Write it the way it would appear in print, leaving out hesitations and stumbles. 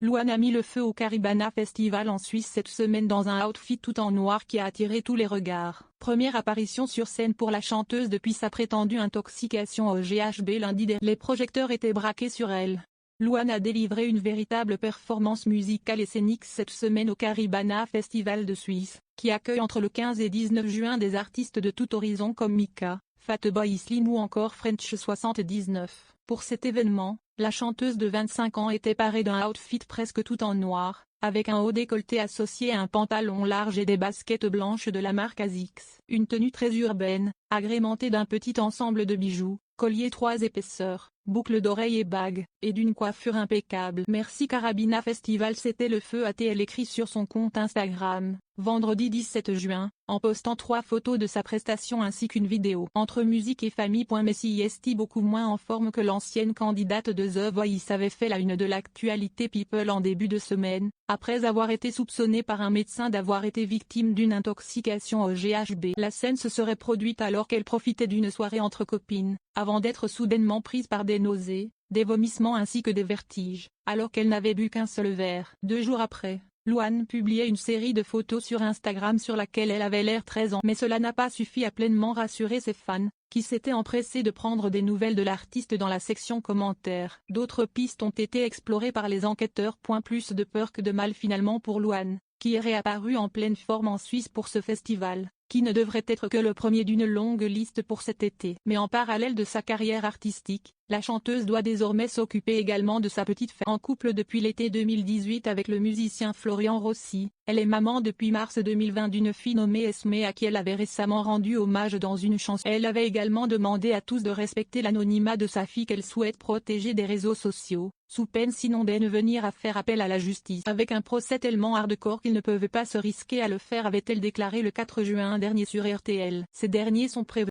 Louane a mis le feu au Caribana Festival en Suisse cette semaine dans un outfit tout en noir qui a attiré tous les regards. Première apparition sur scène pour la chanteuse depuis sa prétendue intoxication au GHB lundi dernier. Les projecteurs étaient braqués sur elle. Louane a délivré une véritable performance musicale et scénique cette semaine au Caribana Festival de Suisse, qui accueille entre le 15 et 19 juin des artistes de tout horizon comme Mika, Fatboy Slim ou encore French 79. Pour cet événement, la chanteuse de 25 ans était parée d'un outfit presque tout en noir, avec un haut décolleté associé à un pantalon large et des baskets blanches de la marque ASICS. Une tenue très urbaine, agrémentée d'un petit ensemble de bijoux, collier 3 épaisseurs, boucles d'oreilles et bagues, et d'une coiffure impeccable. Merci Caribana Festival, c'était le feu, a-t-elle écrit sur son compte Instagram, vendredi 17 juin, en postant 3 photos de sa prestation ainsi qu'une vidéo. Entre musique et famille. Messi est beaucoup moins en forme que l'ancienne candidate de The Voice avait fait la une de l'actualité People en début de semaine, après avoir été soupçonnée par un médecin d'avoir été victime d'une intoxication au GHB. La scène se serait produite alors qu'elle profitait d'une soirée entre copines, avant d'être soudainement prise par des nausées, des vomissements ainsi que des vertiges, alors qu'elle n'avait bu qu'un seul verre. 2 jours après, Louane publiait une série de photos sur Instagram sur laquelle elle avait l'air très mais cela n'a pas suffi à pleinement rassurer ses fans, qui s'étaient empressés de prendre des nouvelles de l'artiste dans la section commentaires. D'autres pistes ont été explorées par les enquêteurs. Plus de peur que de mal finalement pour Louane, qui est réapparue en pleine forme en Suisse pour ce festival, qui ne devrait être que le premier d'une longue liste pour cet été. Mais en parallèle de sa carrière artistique, la chanteuse doit désormais s'occuper également de sa petite fille. En couple depuis l'été 2018 avec le musicien Florian Rossi, elle est maman depuis mars 2020 d'une fille nommée Esme à qui elle avait récemment rendu hommage dans une chanson. Elle avait également demandé à tous de respecter l'anonymat de sa fille qu'elle souhaite protéger des réseaux sociaux, sous peine sinon d'en venir à faire appel à la justice. Avec un procès tellement hardcore qu'ils ne peuvent pas se risquer à le faire, avait-elle déclaré le 4 juin dernier sur RTL. Ces derniers sont prévenus.